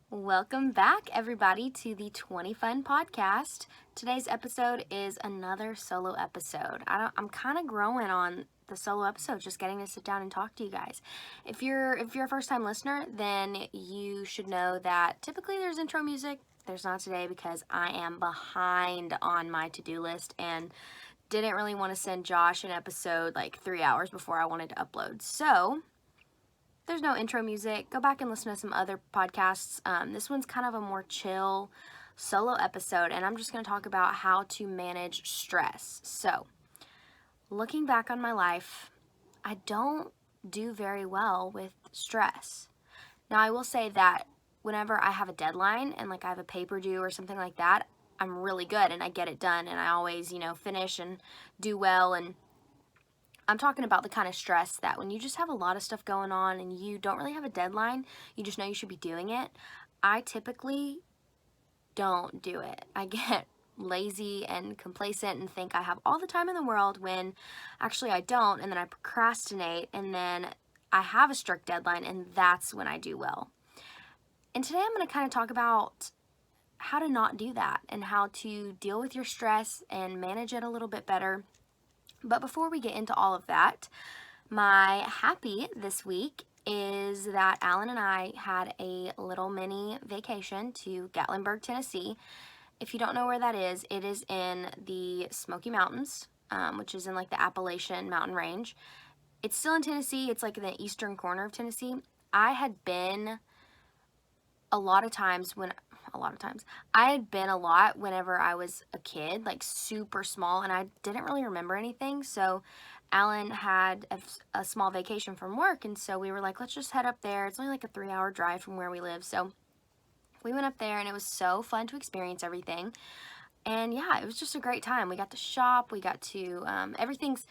Welcome back, everybody, to the 20 Fun podcast. Today's episode is another solo episode. I'm kind of growing on the solo episode, just getting to sit down and talk to you guys. If you're a first time listener, then you should know that typically there's intro music. There's not today because I am behind on my to-do list and didn't really want to send Josh an episode like 3 hours before I wanted to upload. So there's no intro music. Go back and listen to some other podcasts. This one's kind of a more chill solo episode, and I'm just going to talk about how to manage stress. So, looking back on my life, I don't do very well with stress. Now, I will say that whenever I have a deadline and like I have a paper due or something like that, I'm really good and I get it done, and I always, finish and do well. And I'm talking about the kind of stress that when you just have a lot of stuff going on and you don't really have a deadline, you just know you should be doing it. I typically don't do it. I get lazy and complacent and think I have all the time in the world when actually I don't, and then I procrastinate, and then I have a strict deadline, and that's when I do well. And today I'm going to kind of talk about how to not do that and how to deal with your stress and manage it a little bit better. But before we get into all of that, my happy this week is that Alan and I had a little mini vacation to Gatlinburg, Tennessee. If you don't know where that is, it is in the Smoky Mountains, which is in like the Appalachian Mountain Range. It's still in Tennessee. It's like in the eastern corner of Tennessee. I had been a lot of times I had been a lot whenever I was a kid, like super small, and I didn't really remember anything. So Alan had a small vacation from work, and so we were like, let's just head up there. It's only like a 3-hour drive from where we live. So we went up there, and it was so fun to experience everything. And yeah, it was just a great time. We got to shop. We got to, everything's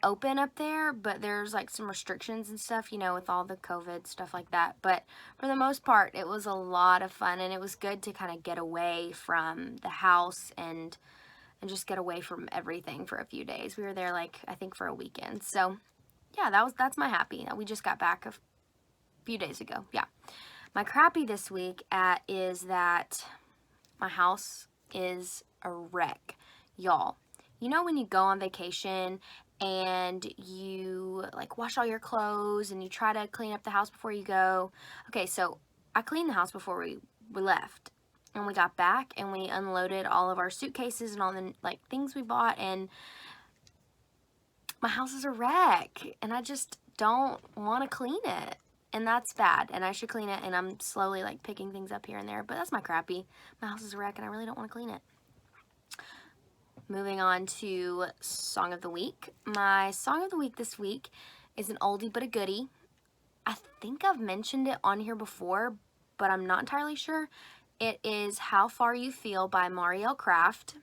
open up there, but there's like some restrictions and stuff, with all the COVID stuff like that. But for the most part, it was a lot of fun, and it was good to kind of get away from the house and just get away from everything for a few days. We were there like I think for a weekend. So yeah, that's my happy. We just got back a few days ago. Yeah. My crappy this week is that my house is a wreck. Y'all, when you go on vacation and you like wash all your clothes and you try to clean up the house before you go. Okay, so I cleaned the house before we left, and we got back and we unloaded all of our suitcases and all the like things we bought, and my house is a wreck, and I just don't want to clean it. And that's bad, and I should clean it, and I'm slowly like picking things up here and there, but that's my crappy. My house is a wreck and I really don't want to clean it. Moving on to Song of the Week. My Song of the Week this week is an oldie but a goodie. I think I've mentioned it on here before, but I'm not entirely sure. It is How Far You Feel by Marielle Craft.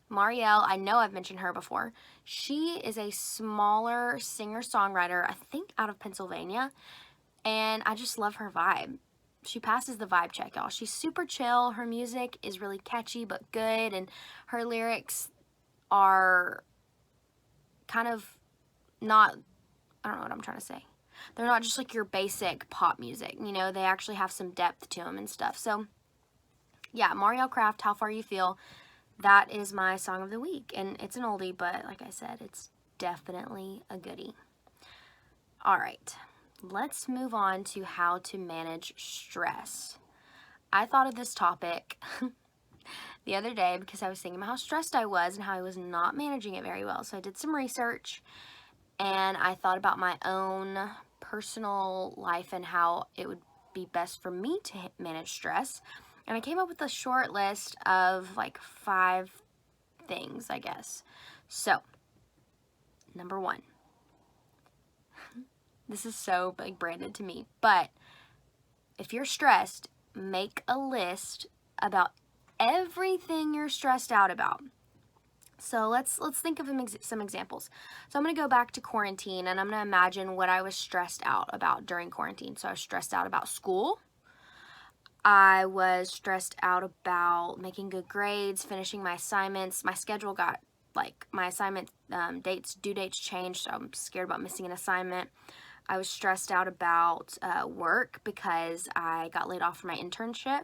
Marielle, I know I've mentioned her before. She is a smaller singer-songwriter, I think out of Pennsylvania, and I just love her vibe. She passes the vibe check, y'all. She's super chill. Her music is really catchy but good, and her lyrics are kind of not, I don't know what I'm trying to say. They're not just like your basic pop music, they actually have some depth to them and stuff. So yeah, Marielle Craft, How Far You Feel, that is my Song of the Week. And it's an oldie, but like I said, it's definitely a goodie. All right, let's move on to how to manage stress. I thought of this topic the other day because I was thinking about how stressed I was and how I was not managing it very well. So I did some research, and I thought about my own personal life and how it would be best for me to manage stress. And I came up with a short list of like 5 things, I guess. So, number 1. This is so like branded to me, but if you're stressed, make a list about everything you're stressed out about. So let's think of some examples. So I'm going to go back to quarantine, and I'm going to imagine what I was stressed out about during quarantine. So I was stressed out about school. I was stressed out about making good grades, finishing my assignments. My schedule got my assignment due dates changed, so I'm scared about missing an assignment. I was stressed out about work because I got laid off from my internship.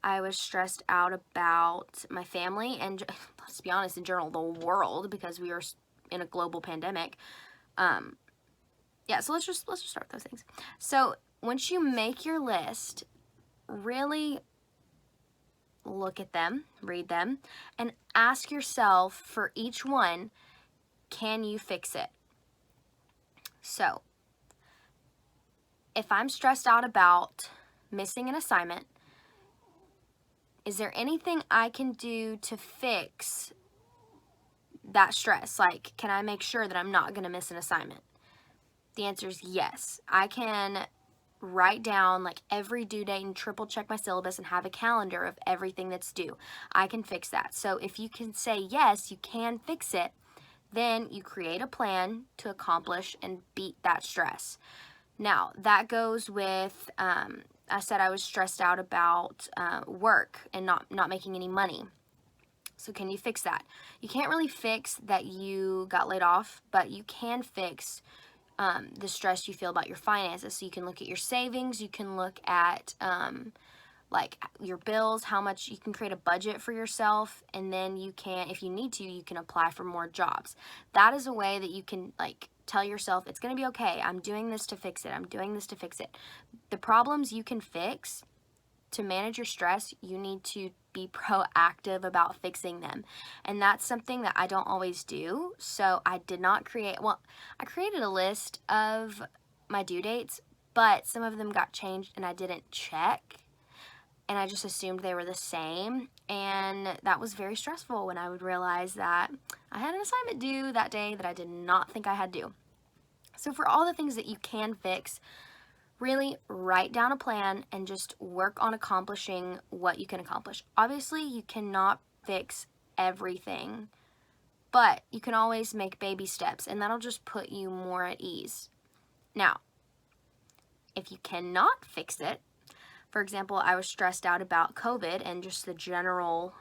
I was stressed out about my family and, let's be honest, in general, the world, because we were in a global pandemic. Yeah, so let's just start with those things. So once you make your list, really look at them, read them, and ask yourself for each one, can you fix it? So if I'm stressed out about missing an assignment, is there anything I can do to fix that stress? Like, can I make sure that I'm not going to miss an assignment? The answer is yes. I can write down like every due date and triple check my syllabus and have a calendar of everything that's due. I can fix that. So if you can say yes, you can fix it, then you create a plan to accomplish and beat that stress. Now, that goes with, I said I was stressed out about work and not making any money. So can you fix that? You can't really fix that you got laid off, but you can fix the stress you feel about your finances. So you can look at your savings, you can look at like your bills, how much you can create a budget for yourself, and then you can, if you need to, you can apply for more jobs. That is a way that you can like tell yourself it's going to be okay. I'm doing this to fix it. I'm doing this to fix it. The problems you can fix. To manage your stress, you need to be proactive about fixing them. And that's something that I don't always do. So I did not create, well, I created a list of my due dates, but some of them got changed and I didn't check. And I just assumed they were the same. And that was very stressful when I would realize that I had an assignment due that day that I did not think I had due. So for all the things that you can fix, really write down a plan and just work on accomplishing what you can accomplish. Obviously, you cannot fix everything, but you can always make baby steps, and that'll just put you more at ease. Now, if you cannot fix it, for example, I was stressed out about COVID and just the general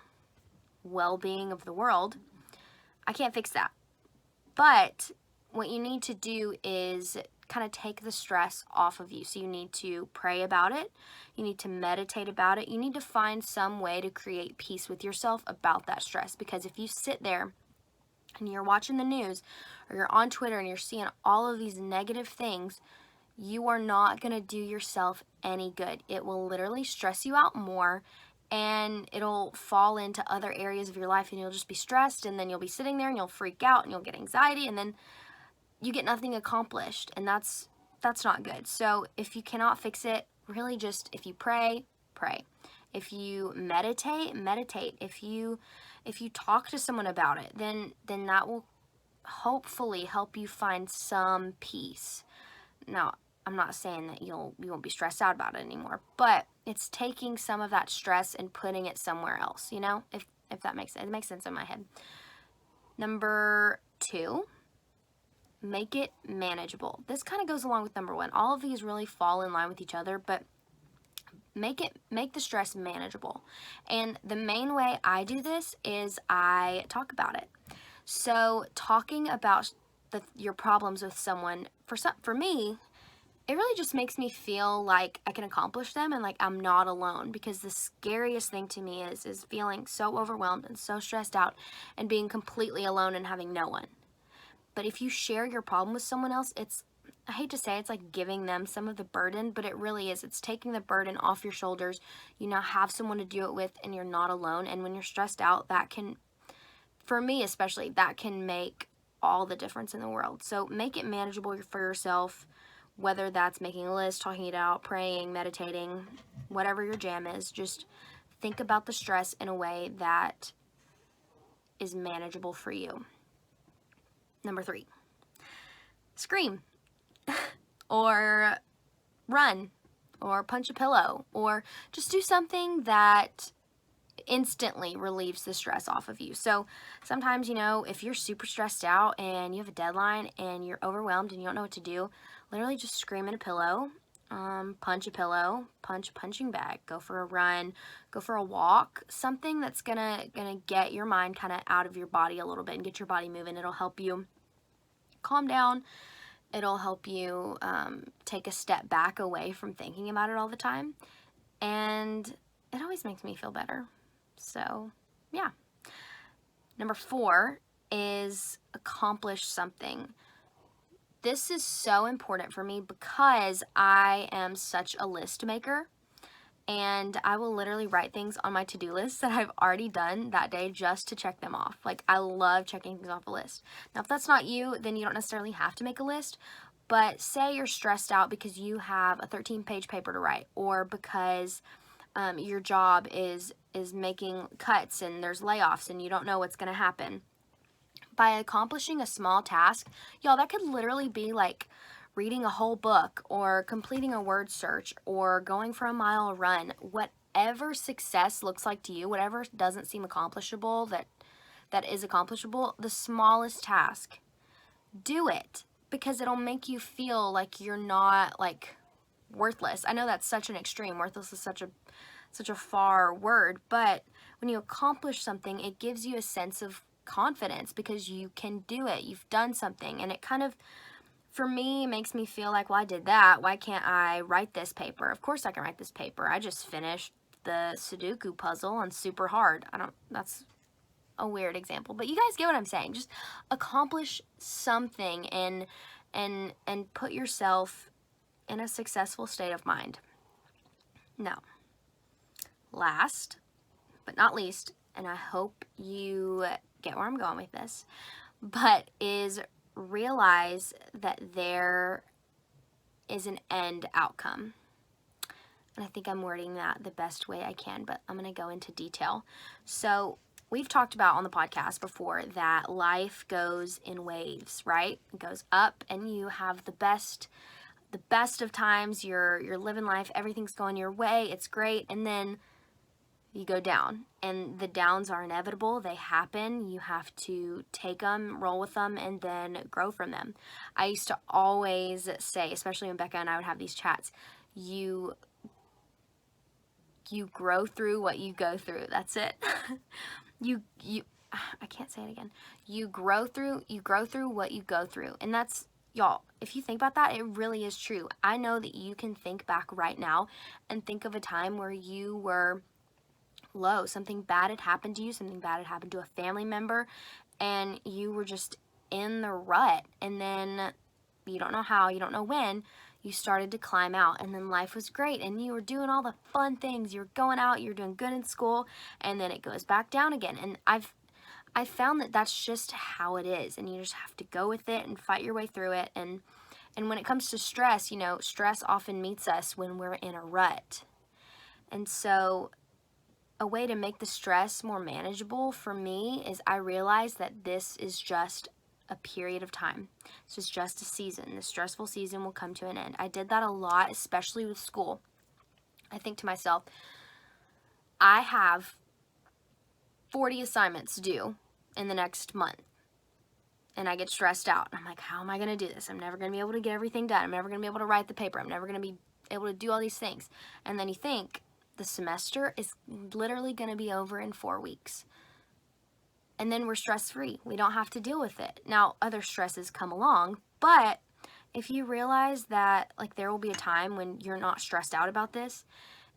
well-being of the world, I can't fix that. But what you need to do is kind of take the stress off of you. So you need to pray about it. You need to meditate about it. You need to find some way to create peace with yourself about that stress. Because if you sit there and you're watching the news or you're on Twitter and you're seeing all of these negative things, you are not going to do yourself any good. It will literally stress you out more, and it'll fall into other areas of your life, and you'll just be stressed, and then you'll be sitting there and you'll freak out and you'll get anxiety, and then you get nothing accomplished, and that's not good. So if you cannot fix it, really just, if you pray, pray. If you meditate, meditate. If you talk to someone about it, then that will hopefully help you find some peace. Now, I'm not saying that you won't be stressed out about it anymore, but it's taking some of that stress and putting it somewhere else, you know, if that makes sense. It makes sense in my head. Number 2, make it manageable. This kind of goes along with number 1. All of these really fall in line with each other, but make the stress manageable. And the main way I do this is I talk about it. So talking about your problems with someone, for me, it really just makes me feel like I can accomplish them and like I'm not alone, because the scariest thing to me is feeling so overwhelmed and so stressed out and being completely alone and having no one. But if you share your problem with someone else, I hate to say it's like giving them some of the burden, but it really is. It's taking the burden off your shoulders. You now have someone to do it with and you're not alone. And when you're stressed out, that can, for me especially, that can make all the difference in the world. So make it manageable for yourself, whether that's making a list, talking it out, praying, meditating, whatever your jam is. Just think about the stress in a way that is manageable for you. Number 3, scream or run or punch a pillow or just do something that instantly relieves the stress off of you. So sometimes, you know, if you're super stressed out and you have a deadline and you're overwhelmed and you don't know what to do, literally just scream in a pillow, punch a pillow, punch a punching bag, go for a run, go for a walk, something that's gonna get your mind kind of out of your body a little bit and get your body moving. It'll help you calm down, It'll help you take a step back away from thinking about it all the time. And it always makes me feel better. So, yeah. Number 4 is accomplish something. This is so important for me because I am such a list maker. And I will literally write things on my to-do list that I've already done that day just to check them off. Like, I love checking things off a list. Now, if that's not you, then you don't necessarily have to make a list. But say you're stressed out because you have a 13-page paper to write, or because your job is making cuts and there's layoffs and you don't know what's going to happen. By accomplishing a small task, y'all, that could literally be like reading a whole book or completing a word search or going for a mile run. Whatever success looks like to you, whatever doesn't seem accomplishable that is accomplishable, the smallest task, do it, because it'll make you feel like you're not like worthless. I know that's such an extreme. Worthless is such a far word, but when you accomplish something, it gives you a sense of confidence because you can do it. You've done something, and it kind of, for me, makes me feel like, well, I did that. Why can't I write this paper? Of course I can write this paper. I just finished the Sudoku puzzle on super hard. That's a weird example, but you guys get what I'm saying. Just accomplish something and put yourself in a successful state of mind. Now, last but not least, and I hope you get where I'm going with this, but is realize that there is an end outcome. And I think I'm wording that the best way I can, but I'm going to go into detail. So we've talked about on the podcast before that life goes in waves, right? It goes up and you have the best of times. You're living life, everything's going your way, it's great, and then you go down, and the downs are inevitable. They happen. You have to take them, roll with them, and then grow from them. I used to always say, especially when Becca and I would have these chats, you grow through what you go through. That's it. I can't say it again. You grow through what you go through. And that's, y'all, if you think about that, it really is true. I know that you can think back right now and think of a time where you were low, something bad had happened to you, something bad had happened to a family member, and you were just in the rut, and then you don't know how, you don't know when, you started to climb out, and then life was great, and you were doing all the fun things, you were going out, you were doing good in school, and then it goes back down again. And I found that that's just how it is, and you just have to go with it and fight your way through it. And when it comes to stress, stress often meets us when we're in a rut. And so a way to make the stress more manageable for me is I realize that this is just a period of time. This is just a season. The stressful season will come to an end. I did that a lot, especially with school. I think to myself, I have 40 assignments due in the next month. And I get stressed out. I'm like, how am I going to do this? I'm never going to be able to get everything done. I'm never going to be able to write the paper. I'm never going to be able to do all these things. And then you think, the semester is literally going to be over in 4 weeks. And then we're stress-free. We don't have to deal with it. Now, other stresses come along, but if you realize that like there will be a time when you're not stressed out about this,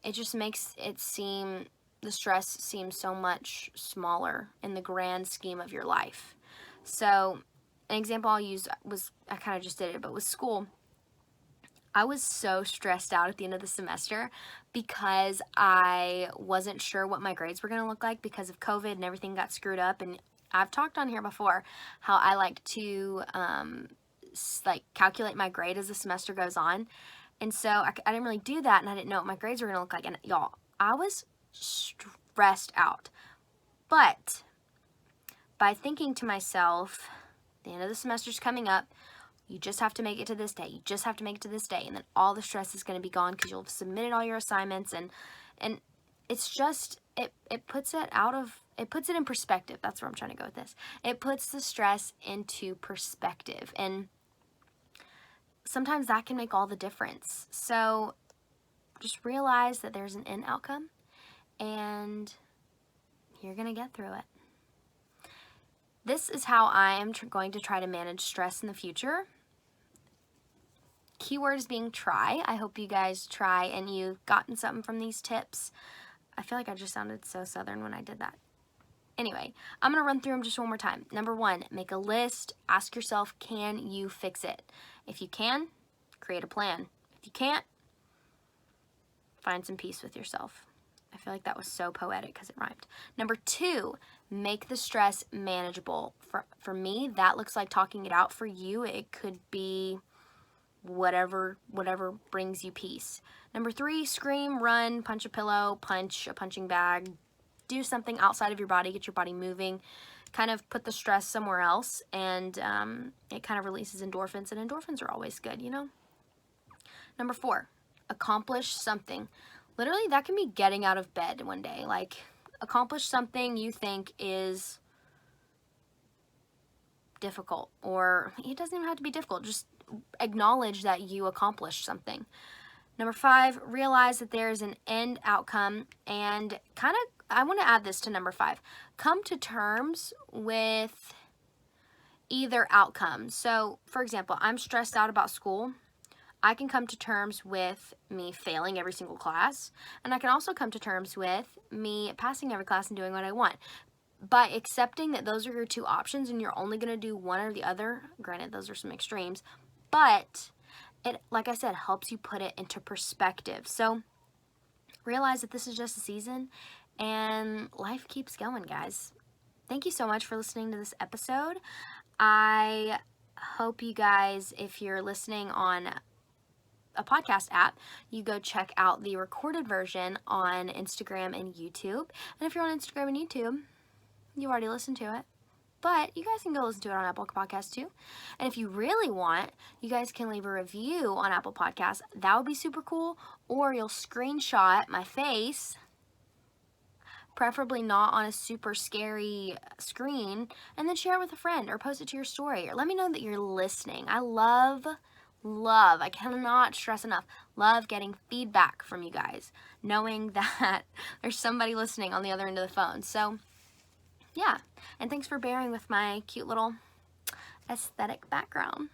it just makes the stress seem so much smaller in the grand scheme of your life. So an example I'll use was, I kind of just did it, but with school, I was so stressed out at the end of the semester because I wasn't sure what my grades were going to look like because of COVID and everything got screwed up. And I've talked on here before how I like to calculate my grade as the semester goes on. And so I didn't really do that, and I didn't know what my grades were going to look like. And y'all, I was stressed out. But by thinking to myself, the end of the semester's coming up, you just have to make it to this day. You just have to make it to this day. And then all the stress is going to be gone because you'll have submitted all your assignments. And it's just, it puts it in perspective. That's where I'm trying to go with this. It puts the stress into perspective. And sometimes that can make all the difference. So just realize that there's an end outcome and you're going to get through it. This is how I am going to try to manage stress in the future. keyword is being try. I hope you guys try and you've gotten something from these tips. I feel like I just sounded so Southern when I did that. Anyway, I'm going to run through them just one more time. Number 1, make a list. Ask yourself, can you fix it? If you can, create a plan. If you can't, find some peace with yourself. I feel like that was so poetic because it rhymed. Number 2, make the stress manageable. For me, that looks like talking it out. For you, it could be whatever brings you peace. Number 3, scream, run, punch a pillow, punch a punching bag, do something outside of your body, get your body moving, kind of put the stress somewhere else, and it kind of releases endorphins, and endorphins are always good, you know? Number 4, accomplish something. Literally, that can be getting out of bed one day. Like, accomplish something you think is difficult, or it doesn't even have to be difficult. Just acknowledge that you accomplished something. Number 5, realize that there is an end outcome, and I want to add this to number 5. Come to terms with either outcome. So, for example, I'm stressed out about school. I can come to terms with me failing every single class, and I can also come to terms with me passing every class and doing what I want. By accepting that those are your 2 options and you're only going to do one or the other, granted those are some extremes, but it, like I said, helps you put it into perspective. So realize that this is just a season and life keeps going, guys. Thank you so much for listening to this episode. I hope you guys, if you're listening on a podcast app, you go check out the recorded version on Instagram and YouTube. And if you're on Instagram and YouTube, you already listened to it. But you guys can go listen to it on Apple Podcasts too. And if you really want, you guys can leave a review on Apple Podcasts. That would be super cool. Or you'll screenshot my face, preferably not on a super scary screen, and then share it with a friend or post it to your story. Or let me know that you're listening. I love, I cannot stress enough, love getting feedback from you guys, knowing that there's somebody listening on the other end of the phone. So yeah, and thanks for bearing with my cute little aesthetic background.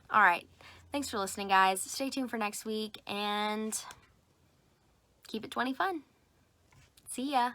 All right, thanks for listening, guys. Stay tuned for next week, and keep it 20 fun. See ya.